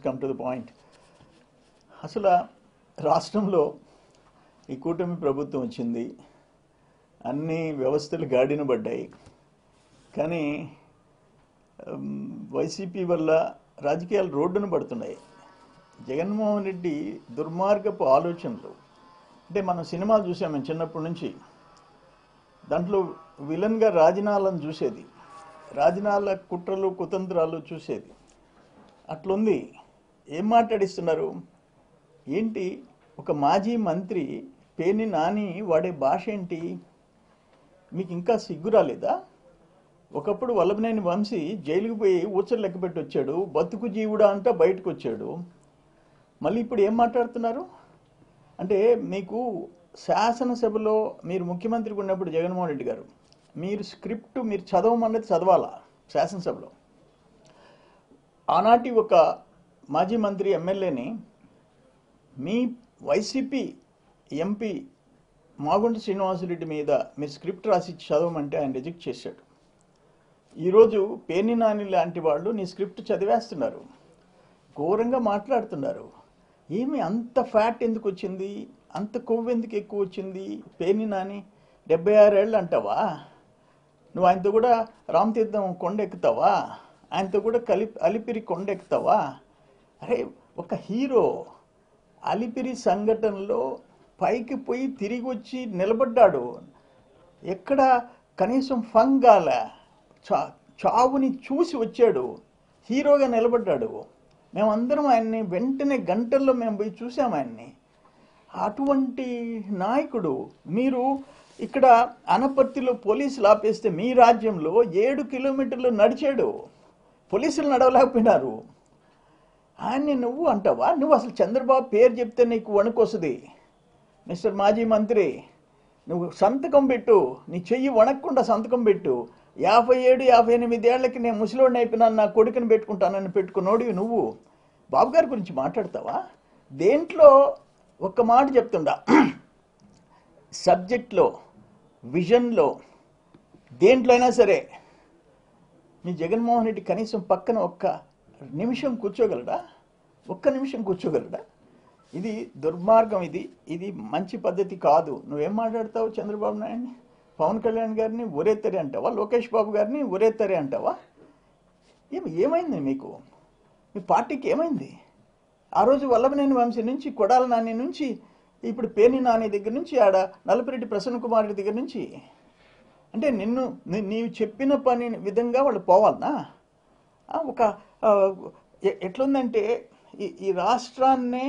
Come to the point. అసలు రాష్ట్రంలో ఈ కూటమి ప్రభుత్వం వచ్చింది, అన్ని వ్యవస్థలు గాడిన పడ్డాయి. కానీ వైసీపీ వల్ల రాజకీయాలు రోడ్డున పడుతున్నాయి. జగన్మోహన్ రెడ్డి దుర్మార్గపు ఆలోచనలు అంటే మనం సినిమాలు చూసాము చిన్నప్పటి నుంచి. దాంట్లో విలన్గా రాజనాలను చూసేది, రాజనాల కుట్రలు కుతంత్రాలు చూసేది. అట్లుంది. ఏం మాట్లాడిస్తున్నారు ఏంటి? ఒక మాజీ మంత్రి పేర్ని నాని వాడే భాష ఏంటి? మీకు ఇంకా సిగ్గు రాలేదా? ఒకప్పుడు వల్లభనేని వంశీ జైలుకు పోయి ఊచలు లెక్కపెట్టి వచ్చాడు, బతుకు జీవుడా అంటా బయటకు వచ్చాడు. మళ్ళీ ఇప్పుడు ఏం మాట్లాడుతున్నారు అంటే, మీకు శాసనసభలో మీరు ముఖ్యమంత్రిగా ఉన్నప్పుడు జగన్మోహన్ రెడ్డి గారు మీరు స్క్రిప్ట్ మీరు చదవమన్నది చదవాలా శాసనసభలో. ఆనాటి ఒక మాజీ మంత్రి ఎమ్మెల్యేని మీ వైసీపీ ఎంపీ మాగుంట శ్రీనివాసరెడ్డి మీద మీరు స్క్రిప్ట్ రాసి చదవమంటే ఆయన రిజెక్ట్ చేశాడు. ఈరోజు పేర్ని నాని లాంటి వాళ్ళు నీ స్క్రిప్ట్ చదివేస్తున్నారు, ఘోరంగా మాట్లాడుతున్నారు. ఏమి అంత ఫ్యాట్ ఎందుకు వచ్చింది, అంత కొవ్వు ఎందుకు ఎక్కువ వచ్చింది? పేర్ని నాని 76 ఏళ్ళు అంటావా? నువ్వు ఆయనతో కూడా రామతీర్థం కొండెక్కుతావా? ఆయనతో కూడా అలిపిరి కొండెక్కుతావా? అరే, ఒక హీరో అలిపిరి సంఘటనలో పైకి పోయి తిరిగి వచ్చి నిలబడ్డాడు. ఎక్కడ కనీసం ఫంగాల చావుని చూసి వచ్చాడు, హీరోగా నిలబడ్డాడు. మేమందరం ఆయన్ని వెంటనే గంటల్లో మేము పోయి చూసాం ఆయన్ని. అటువంటి నాయకుడు మీరు ఇక్కడ అనపర్తిలో పోలీసులు ఆపేస్తే మీ రాజ్యంలో 7 కిలోమీటర్లు నడిచాడు, పోలీసులు నడవలేకపోయినారు. ఆయన్ని నువ్వు అంటావా? నువ్వు అసలు చంద్రబాబు పేరు చెప్తే నీకు వణుకొస్తుంది. మిస్టర్ మాజీ మంత్రి, నువ్వు సంతకం పెట్టు, నీ చెయ్యి వణక్కుండా సంతకం పెట్టు. 57, 58 ఏళ్లకి నేను ముసలోడిని అయిపోయినాను, నా కొడుకుని పెట్టుకుంటానని పెట్టుకున్నోడివి నువ్వు బాబు గారి గురించి మాట్లాడతావా? దేంట్లో ఒక్క మాట చెప్తుండా, సబ్జెక్ట్లో, విజన్లో, దేంట్లో అయినా సరే మీ జగన్మోహన్ రెడ్డి కనీసం పక్కన ఒక్క నిమిషం కూర్చోగలడా? ఒక్క నిమిషం కూర్చోగలడా? ఇది దుర్మార్గం. ఇది మంచి పద్ధతి కాదు. నువ్వేం మాట్లాడతావు? చంద్రబాబు నాయుడిని, పవన్ కళ్యాణ్ గారిని ఒరేత్తరే అంటావా? లోకేష్ బాబు గారిని ఒరేత్తరే అంటావా? ఏమైంది మీకు? మీ పార్టీకి ఏమైంది? ఆ రోజు వల్లభనేని వంశీ నుంచి, కొడాల నాని నుంచి, ఇప్పుడు పేర్ని నాని దగ్గర నుంచి, ఆడ నల్లపురెడ్డి ప్రసన్న కుమార్ దగ్గర నుంచి, అంటే నీవు చెప్పిన పని విధంగా వాళ్ళు పోవాలనా? ఒక ఎట్లుందంటే ఈ రాష్ట్రాన్నే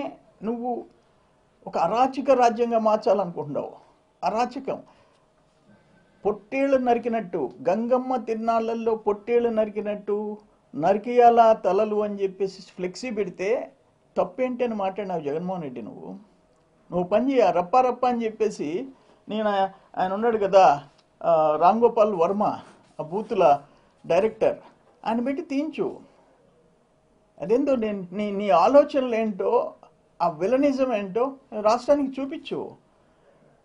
నువ్వు ఒక అరాచక రాజ్యంగా మార్చాలనుకుంటున్నావు. అరాచకం. పొట్టేళ్ళు నరికినట్టు, గంగమ్మ తిరునాళ్ళల్లో పొట్టేళ్ళు నరికినట్టు నరికేయాల తలలు అని చెప్పేసి ఫ్లెక్సీ పెడితే తప్పేంటి అని మాట్లాడినావు జగన్మోహన్ రెడ్డి. నువ్వు పని చేయ రప్ప అని చెప్పేసి. నేను ఆయన ఉన్నాడు కదా రామ్ గోపాల్ వర్మ, ఆ బూతుల డైరెక్టర్, ఆయన పెట్టి తీయించు. అదేంటో నీ ఆలోచనలు ఏంటో, ఆ విలనిజం ఏంటో రాష్ట్రానికి చూపించు.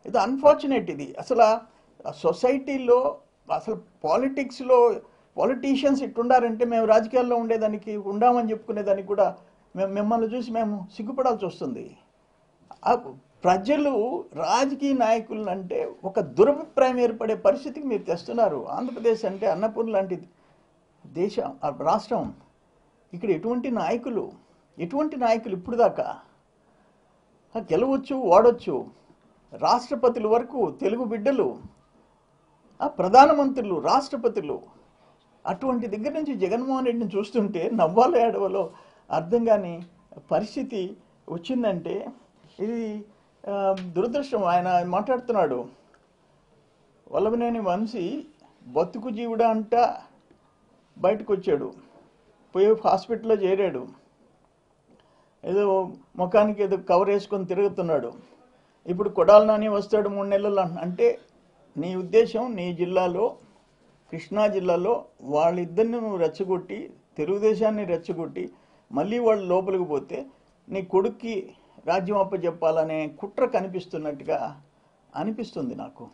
ఇది అన్ఫార్చునేట్. ఇది అసలు సొసైటీలో, అసలు పాలిటిక్స్లో పాలిటీషియన్స్ ఇట్టుండారంటే మేము రాజకీయాల్లో ఉండేదానికి, ఉండామని చెప్పుకునేదానికి కూడా మిమ్మల్ని చూసి మేము సిగ్గుపడాల్సి వస్తుంది. ప్రజలు రాజకీయ నాయకులు అంటే ఒక దురభిప్రాయం ఏర్పడే పరిస్థితికి మీరు తెస్తున్నారు. ఆంధ్రప్రదేశ్ అంటే అన్నపూర్ణ లాంటి దేశం, రాష్ట్రం. ఇక్కడ ఎటువంటి నాయకులు ఇప్పుడు దాకా గెలవచ్చు, వాడొచ్చు. రాష్ట్రపతుల వరకు తెలుగు బిడ్డలు, ప్రధానమంత్రులు, రాష్ట్రపతులు. అటువంటి దగ్గర నుంచి జగన్మోహన్ రెడ్డిని చూస్తుంటే నవ్వాలో ఏడవలో అర్థం కాని పరిస్థితి వచ్చిందంటే ఇది దురదృష్టం. ఆయన మాట్లాడుతున్నాడు, వల్లభనేని వంశీ బతుకు జీవుడా అంట బయటకు వచ్చాడు, పోయి హాస్పిటల్లో చేరాడు, ఏదో ముఖానికి ఏదో కవర్ వేసుకొని తిరుగుతున్నాడు. ఇప్పుడు కొడాల నాని వస్తాడు 3 నెలలు అంటే నీ ఉద్దేశం నీ జిల్లాలో, కృష్ణా జిల్లాలో వాళ్ళిద్దరిని నువ్వు రెచ్చగొట్టి, తెలుగుదేశాన్ని రెచ్చగొట్టి, మళ్ళీ వాళ్ళు లోపలికి పోతే నీ కొడుక్కి రాజ్యం అప్పచెప్పాలనే కుట్ర కనిపిస్తున్నట్టుగా అనిపిస్తుంది నాకు.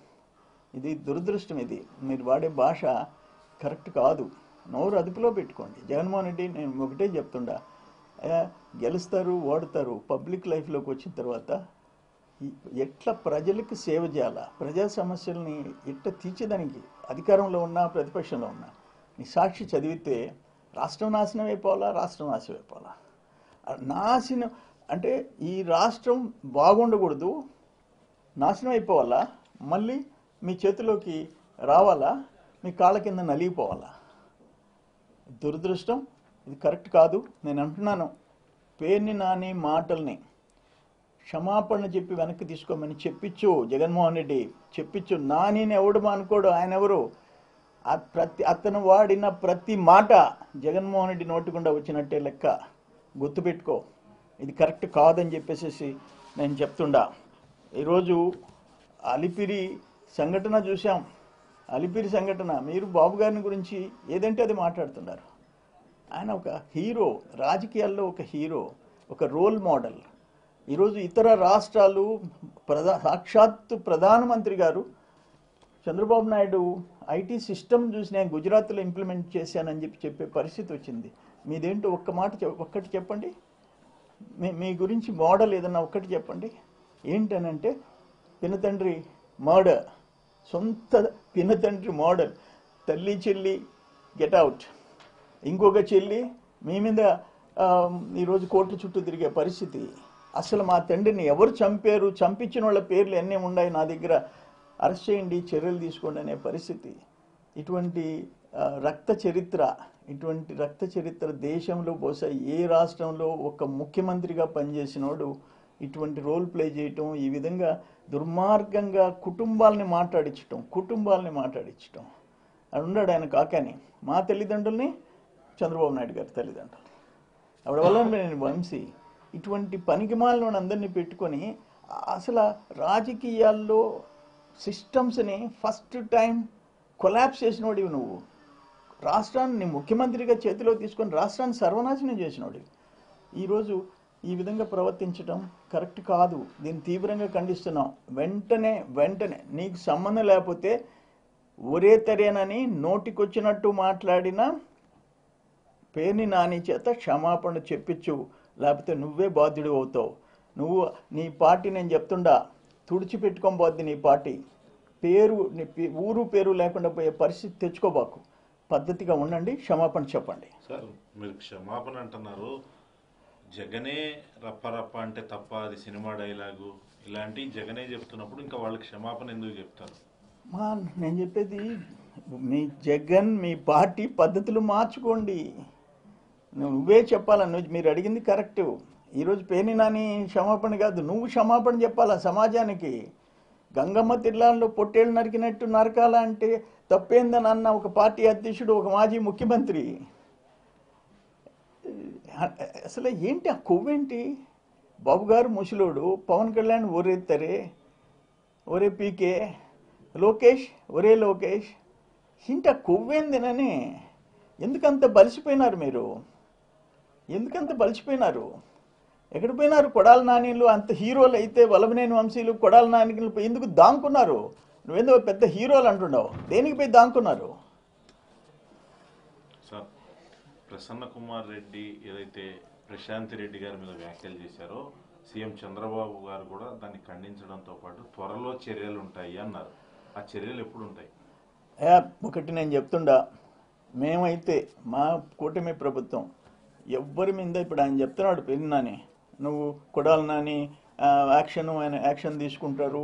ఇది దురదృష్టం. ఇది మీరు వాడే భాష కరెక్ట్ కాదు. నోరు అదుపులో పెట్టుకోండి. జగన్మోహన్ రెడ్డి నేను ఒకటే చెప్తుండా, గెలుస్తారు, ఓడతారు. పబ్లిక్ లైఫ్లోకి వచ్చిన తర్వాత ఎట్లా ప్రజలకు సేవ చేయాలా, ప్రజా సమస్యల్ని ఎట్లా తీర్చేదానికి అధికారంలో ఉన్నా ప్రతిపక్షంలో ఉన్నా నీ సాక్షి చదివితే రాష్ట్రం నాశనం అయిపోవాలా, రాష్ట్రం నాశనం అయిపోవాలా. నాశనం అంటే ఈ రాష్ట్రం బాగుండకూడదు, నాశనం అయిపోవాలా, మళ్ళీ మీ చేతిలోకి రావాలా, మీ కాళ్ళ కింద నలిగిపోవాలా. దురదృష్టం, ఇది కరెక్ట్ కాదు. నేను అంటున్నాను, పేర్ని నాని మాటల్ని క్షమాపణ చెప్పి వెనక్కి తీసుకోమని చెప్పించు. జగన్మోహన్ రెడ్డి చెప్పించు. నానిని ఎవడు అనుకోడు, ఆయన ఎవరు? అతను వాడిన ప్రతి మాట జగన్మోహన్ రెడ్డి నోటికుండా వచ్చినట్టే లెక్క. గుర్తుపెట్టుకో, ఇది కరెక్ట్ కాదని చెప్పేసి నేను చెప్తుండా. ఈరోజు అలిపిరి సంఘటన చూసాం. అలిపిరి సంఘటన, మీరు బాబు గారిని గురించి ఏదంటే అది మాట్లాడుతున్నారు. ఆయన ఒక హీరో, రాజకీయాల్లో ఒక హీరో, ఒక రోల్ మోడల్. ఈరోజు ఇతర రాష్ట్రాలు సాక్షాత్తు ప్రధానమంత్రి గారు చంద్రబాబు నాయుడు ఐటీ సిస్టమ్ చూసి నేను గుజరాత్లో ఇంప్లిమెంట్ చేశానని చెప్పే పరిస్థితి వచ్చింది. మీదేంటో ఒక్కటి చెప్పండి. మీ గురించి మోడల్ ఏదన్నా ఒక్కటి చెప్పండి. ఏంటనంటే పినతండ్రి మర్డర్, సొంత పినతండ్రి మోడల్. తల్లి చెల్లి గెట్ అవుట్, ఇంకొక చెల్లి మీ మీద ఈరోజు కోర్టు చుట్టూ తిరిగే పరిస్థితి. అసలు మా తండ్రిని ఎవరు చంపారు, చంపించిన వాళ్ళ పేర్లు ఎన్ని ఉన్నాయి నా దగ్గర, అరెస్ట్ చేయండి, చర్యలు తీసుకోండి అనే పరిస్థితి. ఇటువంటి రక్త చరిత్ర దేశంలో బహుశా ఏ రాష్ట్రంలో ఒక ముఖ్యమంత్రిగా పనిచేసినోడు ఇటువంటి రోల్ ప్లే చేయటం, ఈ విధంగా దుర్మార్గంగా కుటుంబాలని మాట్లాడించటం అది ఉన్నాడు ఆయన కాకాని. మా తల్లిదండ్రుల్ని, చంద్రబాబు నాయుడు గారి తల్లిదండ్రులు, ఆవిడ వల్ల నేను వంశీ ఇటువంటి పనికిమాలను అందరినీ పెట్టుకొని అసలు రాజకీయాల్లో సిస్టమ్స్ని ఫస్ట్ టైం కొలాప్స్ చేసినోడివి నువ్వు. రాష్ట్రాన్ని ముఖ్యమంత్రిగా చేతిలో తీసుకొని రాష్ట్రాన్ని సర్వనాశనం చేసినోడివి. ఈరోజు ఈ విధంగా ప్రవర్తించడం కరెక్ట్ కాదు. దీన్ని తీవ్రంగా ఖండిస్తున్నాం. వెంటనే నీకు సంబంధం లేకపోతే ఒరే తరేనని నోటికొచ్చినట్టు మాట్లాడిన పేర్ని నాని చేత క్షమాపణ చెప్పించు, లేకపోతే నువ్వే బాధ్యుడు అవుతావు. నీ పార్టీ నేను చెప్తుండా తుడిచిపెట్టుకోబోద్ది. నీ పార్టీ ఊరు పేరు లేకుండా పోయే పరిస్థితి తెచ్చుకోబాకు. పద్ధతిగా ఉండండి, క్షమాపణ చెప్పండి. సార్, మీరు క్షమాపణ అంటున్నారు, జగనే రప్ప అంటే తప్ప, అది సినిమా డైలాగు, ఇలాంటి జగనే చెప్తున్నప్పుడు ఇంకా వాళ్ళకి క్షమాపణ ఎందుకు చెప్తారు? నేను చెప్పేది, మీ జగన్ మీ పార్టీ పద్ధతులు మార్చుకోండి. నువ్వే చెప్పాలా. మీరు అడిగింది కరెక్టు. ఈరోజు పేర్ని నాని క్షమాపణ కాదు, నువ్వు క్షమాపణ చెప్పాలా సమాజానికి. గంగమ్మ తిర్లాల్లో పొట్టేళ్ళు నరికినట్టు నరకాలా అంటే తప్పేందని అన్న ఒక పార్టీ అధ్యక్షుడు, ఒక మాజీ ముఖ్యమంత్రి. అసలు ఏంటి ఆ కొవ్వేంటి? బాబు గారు ముసలోడు, పవన్ కళ్యాణ్ ఒరేత్తరే, ఒరే పీకే, లోకేష్ ఒరే లోకేష్, ఏంటి ఆ కొవ్వేందినని? ఎందుకంత బలిసిపోయినారు మీరు? ఎక్కడ పోయినారు? కొడాల నానీలు అంత హీరోలు అయితే వల్లభనేని వంశీలు, కొడాల నానీలు ఎందుకు దాంకున్నారు? నువ్వేందో పెద్ద హీరోలు అంటున్నావు, దేనికి పోయి దాంకున్నారు? సార్, ప్రసన్న కుమార్ రెడ్డి ఏదైతే ప్రశాంత్ రెడ్డి గారి మీద వ్యాఖ్యలు చేశారో, సీఎం చంద్రబాబు గారు కూడా దాన్ని ఖండించడంతో పాటు త్వరలో చర్యలు ఉంటాయి అన్నారు. ఆ చర్యలు ఎప్పుడు ఉంటాయి? ఒకటి నేను చెప్తుండా, మేమైతే మా కూటమి ప్రభుత్వం ఎవ్వరి మీద, ఇప్పుడు ఆయన చెప్తున్నాడు పేర్ని నాని, నువ్వు కొడాలి నాని ఆయన యాక్షన్ తీసుకుంటారు,